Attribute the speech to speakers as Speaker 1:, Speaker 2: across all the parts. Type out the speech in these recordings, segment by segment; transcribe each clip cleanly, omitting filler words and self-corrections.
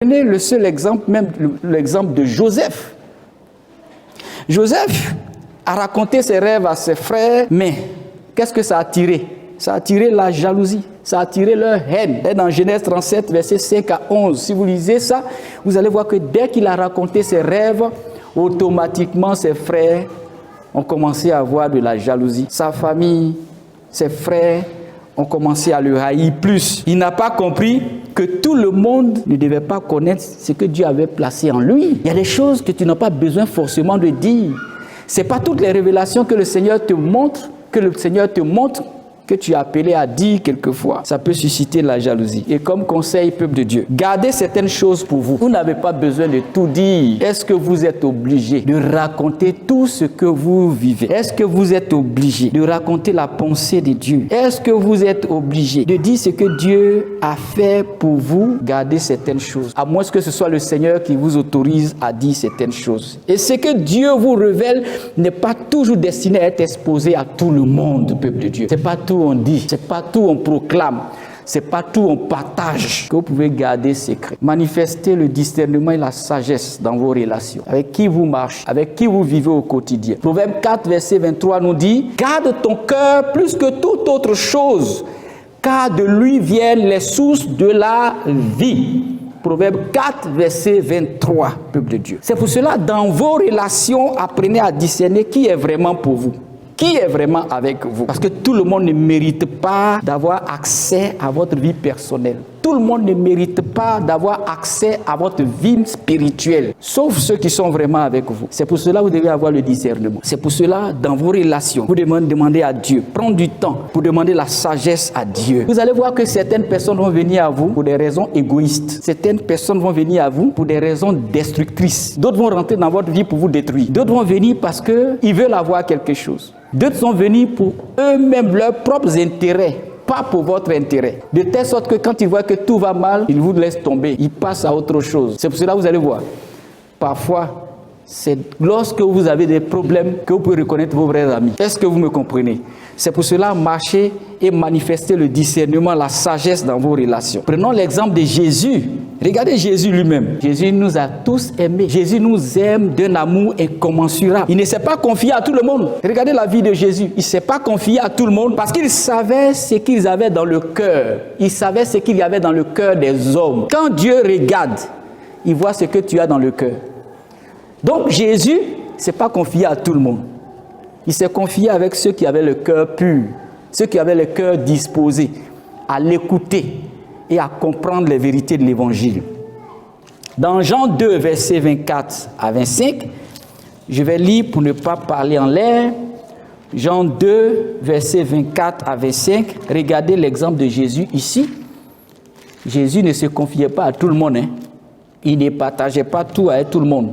Speaker 1: Prenez le seul exemple, même l'exemple de Joseph. Joseph a raconté ses rêves à ses frères, mais qu'est-ce que ça a attiré? Ça a attiré la jalousie, ça a attiré leur haine. Et dans Genèse 37, versets 5 à 11, si vous lisez ça, vous allez voir que dès qu'il a raconté ses rêves, automatiquement ses frères ont commencé à avoir de la jalousie. Sa famille, ses frères ont commencé à le haïr plus. Il n'a pas compris que tout le monde ne devait pas connaître ce que Dieu avait placé en lui. Il y a des choses que tu n'as pas besoin forcément de dire. Ce n'est pas toutes les révélations que le Seigneur te montre, que tu es appelé à dire quelquefois. Ça peut susciter la jalousie. Et comme conseil, peuple de Dieu, gardez certaines choses pour vous. Vous n'avez pas besoin de tout dire. Est-ce que vous êtes obligé de raconter tout ce que vous vivez? Est-ce que vous êtes obligé de raconter la pensée de Dieu? Est-ce que vous êtes obligé de dire ce que Dieu a fait pour vous? Gardez certaines choses. À moins que ce soit le Seigneur qui vous autorise à dire certaines choses. Et ce que Dieu vous révèle n'est pas toujours destiné à être exposé à tout le monde, peuple de Dieu. C'est pas tout on dit, c'est pas tout on proclame, c'est pas tout on partage que vous pouvez garder secret. Manifestez le discernement et la sagesse dans vos relations. Avec qui vous marchez, avec qui vous vivez au quotidien. Proverbe 4, verset 23 nous dit: garde ton cœur plus que toute autre chose, car de lui viennent les sources de la vie. Proverbe 4, verset 23, peuple de Dieu. C'est pour cela, dans vos relations, apprenez à discerner qui est vraiment pour vous. Qui est vraiment avec vous? Parce que tout le monde ne mérite pas d'avoir accès à votre vie personnelle. Tout le monde ne mérite pas d'avoir accès à votre vie spirituelle, sauf ceux qui sont vraiment avec vous. C'est pour cela que vous devez avoir le discernement. C'est pour cela, dans vos relations, vous devez demander à Dieu, prendre du temps pour demander la sagesse à Dieu. Vous allez voir que certaines personnes vont venir à vous pour des raisons égoïstes. Certaines personnes vont venir à vous pour des raisons destructrices. D'autres vont rentrer dans votre vie pour vous détruire. D'autres vont venir parce qu'ils veulent avoir quelque chose. D'autres sont venus pour eux-mêmes, leurs propres intérêts, pas pour votre intérêt. De telle sorte que quand ils voient que tout va mal, ils vous laissent tomber. Ils passent à autre chose. C'est pour cela que vous allez voir. Parfois, c'est lorsque vous avez des problèmes que vous pouvez reconnaître vos vrais amis. Est-ce que vous me comprenez? C'est pour cela, marcher et manifester le discernement, la sagesse dans vos relations. Prenons l'exemple de Jésus. Regardez Jésus lui-même. Jésus nous a tous aimés. Jésus nous aime d'un amour incommensurable. Il ne s'est pas confié à tout le monde. Regardez la vie de Jésus. Il ne s'est pas confié à tout le monde parce qu'il savait ce qu'ils avaient dans le cœur. Il savait ce qu'il y avait dans le cœur des hommes. Quand Dieu regarde, il voit ce que tu as dans le cœur. Donc Jésus ne s'est pas confié à tout le monde. Il s'est confié avec ceux qui avaient le cœur pur, ceux qui avaient le cœur disposé à l'écouter et à comprendre les vérités de l'Évangile. Dans Jean 2, versets 24 à 25, je vais lire pour ne pas parler en l'air. Jean 2, versets 24 à 25. Regardez l'exemple de Jésus ici. Jésus ne se confiait pas à tout le monde. Il ne partageait pas tout avec tout le monde.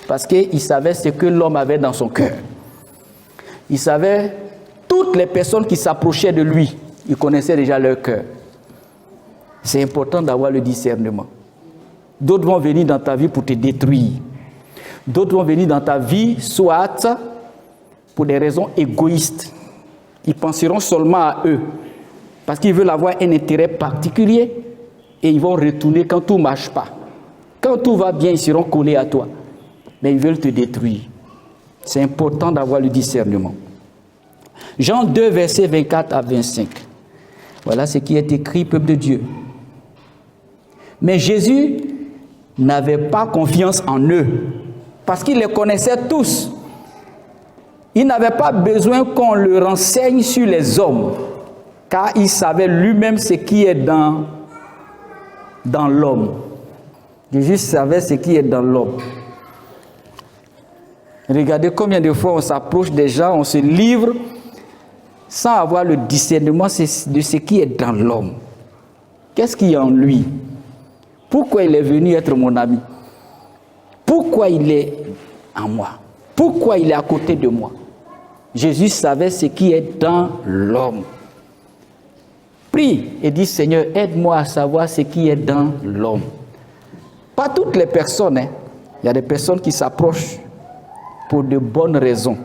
Speaker 1: Parce qu'il savait ce que l'homme avait dans son cœur. Il savait toutes les personnes qui s'approchaient de lui. Il connaissait déjà leur cœur. C'est important d'avoir le discernement. D'autres vont venir dans ta vie pour te détruire. D'autres vont venir dans ta vie soit pour des raisons égoïstes. Ils penseront seulement à eux. Parce qu'ils veulent avoir un intérêt particulier. Et ils vont retourner quand tout ne marche pas. Quand tout va bien, ils seront collés à toi. Mais ils veulent te détruire. C'est important d'avoir le discernement. Jean 2, versets 24 à 25. Voilà ce qui est écrit, peuple de Dieu. Mais Jésus n'avait pas confiance en eux, parce qu'il les connaissait tous. Il n'avait pas besoin qu'on le renseigne sur les hommes, car il savait lui-même ce qui est dans l'homme. Jésus savait ce qui est dans l'homme. Regardez combien de fois on s'approche des gens, on se livre sans avoir le discernement de ce qui est dans l'homme. Qu'est-ce qu'il y a en lui? Pourquoi il est venu être mon ami? Pourquoi il est en moi? Pourquoi il est à côté de moi? Jésus savait ce qui est dans l'homme. Prie et dis: Seigneur, aide-moi à savoir ce qui est dans l'homme. Pas toutes les personnes. Il y a des personnes qui s'approchent pour de bonnes raisons.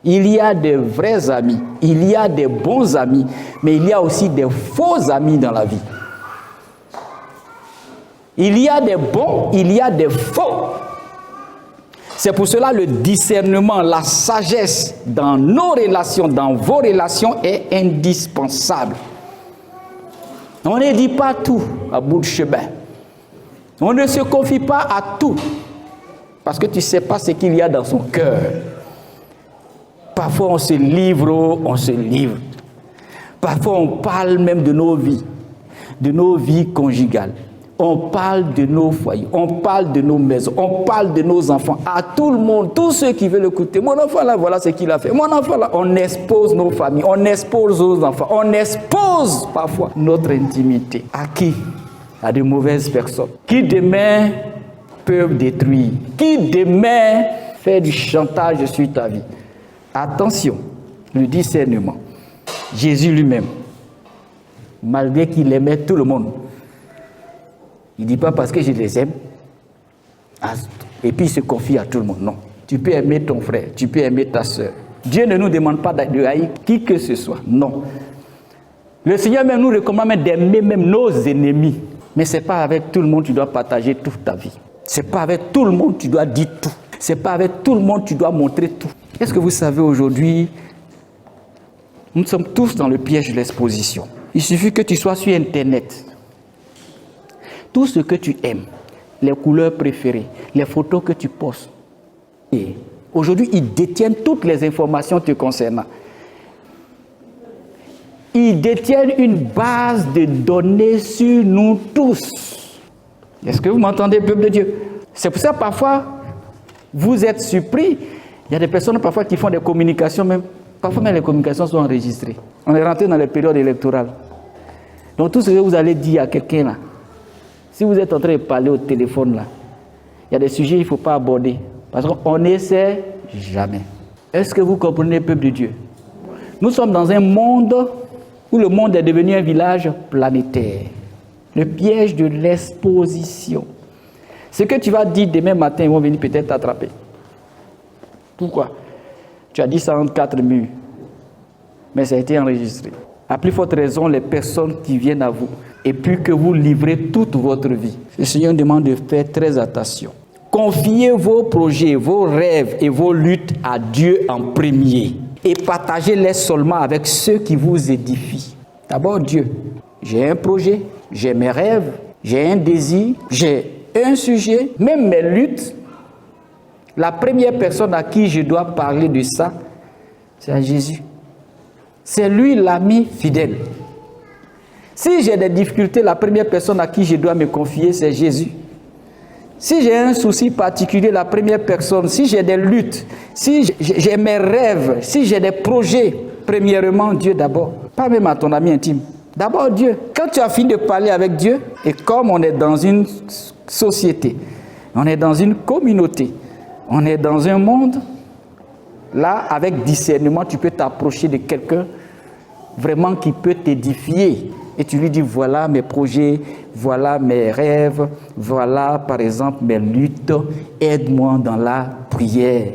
Speaker 1: Il y a des vrais amis, il y a des bons amis, mais il y a aussi des faux amis dans la vie. Il y a des bons, il y a des faux. C'est pour cela le discernement, la sagesse dans nos relations, dans vos relations est indispensable. On ne dit pas tout à bout de chemin. On ne se confie pas à tout parce que tu ne sais pas ce qu'il y a dans son cœur. Parfois on se livre. Parfois on parle même de nos vies conjugales. On parle de nos foyers, on parle de nos maisons, on parle de nos enfants, à tout le monde, tous ceux qui veulent écouter. Mon enfant là, voilà ce qu'il a fait. Mon enfant là, on expose nos familles, on expose nos enfants, on expose parfois notre intimité. À qui? À de mauvaises personnes. Qui demain peuvent détruire, qui demain fait du chantage sur ta vie. Attention, le discernement. Jésus lui-même, malgré qu'il aimait tout le monde, il ne dit pas parce que je les aime, et puis il se confie à tout le monde. Non. Tu peux aimer ton frère, tu peux aimer ta soeur. Dieu ne nous demande pas de haïr qui que ce soit. Non. Le Seigneur même nous recommande d'aimer même nos ennemis. Mais ce n'est pas avec tout le monde que tu dois partager toute ta vie. Ce n'est pas avec tout le monde que tu dois dire tout. Ce n'est pas avec tout le monde que tu dois montrer tout. Est-ce que vous savez aujourd'hui, nous sommes tous dans le piège de l'exposition. Il suffit que tu sois sur Internet. Tout ce que tu aimes, les couleurs préférées, les photos que tu postes. Et aujourd'hui, ils détiennent toutes les informations te concernant. Ils détiennent une base de données sur nous tous. Est-ce que vous m'entendez, peuple de Dieu? C'est pour ça, parfois, vous êtes surpris. Il y a des personnes, parfois, qui font des communications, même. Parfois, même les communications sont enregistrées. On est rentré dans les périodes électorales. Donc, tout ce que vous allez dire à quelqu'un, là, si vous êtes en train de parler au téléphone, là, il y a des sujets qu'il ne faut pas aborder. Parce qu'on ne sait jamais. Est-ce que vous comprenez, peuple de Dieu? Nous sommes dans un monde où le monde est devenu un village planétaire. Le piège de l'exposition. Ce que tu vas dire demain matin, ils vont venir peut-être t'attraper. Pourquoi? Tu as dit ça entre 4 murs. Mais ça a été enregistré. À plus forte raison, les personnes qui viennent à vous, et puis que vous livrez toute votre vie. Le Seigneur demande de faire très attention. Confiez vos projets, vos rêves et vos luttes à Dieu en premier. Et partagez-les seulement avec ceux qui vous édifient. D'abord Dieu. J'ai un projet, j'ai mes rêves, j'ai un désir, j'ai un sujet, même mes luttes. La première personne à qui je dois parler de ça, c'est à Jésus. C'est lui l'ami fidèle. Si j'ai des difficultés, la première personne à qui je dois me confier, c'est Jésus. Si j'ai un souci particulier, la première personne, si j'ai des luttes, si j'ai mes rêves, si j'ai des projets, premièrement, Dieu d'abord. Pas même à ton ami intime. D'abord Dieu. Quand tu as fini de parler avec Dieu, et comme on est dans une société, on est dans une communauté, on est dans un monde, là, avec discernement, tu peux t'approcher de quelqu'un vraiment qui peut t'édifier. Et tu lui dis, voilà mes projets, voilà mes rêves, voilà par exemple mes luttes, aide-moi dans la prière.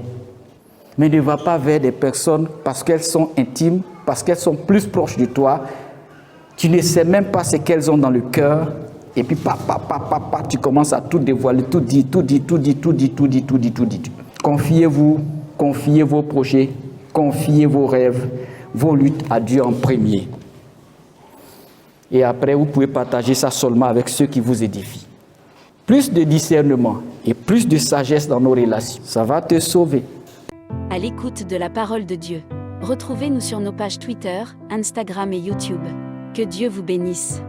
Speaker 1: Mais ne va pas vers des personnes parce qu'elles sont intimes, parce qu'elles sont plus proches de toi. Tu ne sais même pas ce qu'elles ont dans le cœur. Et puis, tu commences à tout dévoiler, tout dire. Confiez-vous, confiez vos projets, confiez vos rêves, vos luttes à Dieu en premier. Et après, vous pouvez partager ça seulement avec ceux qui vous édifient. Plus de discernement et plus de sagesse dans nos relations, ça va te sauver.
Speaker 2: À l'écoute de la parole de Dieu. Retrouvez-nous sur nos pages Twitter, Instagram et YouTube. Que Dieu vous bénisse.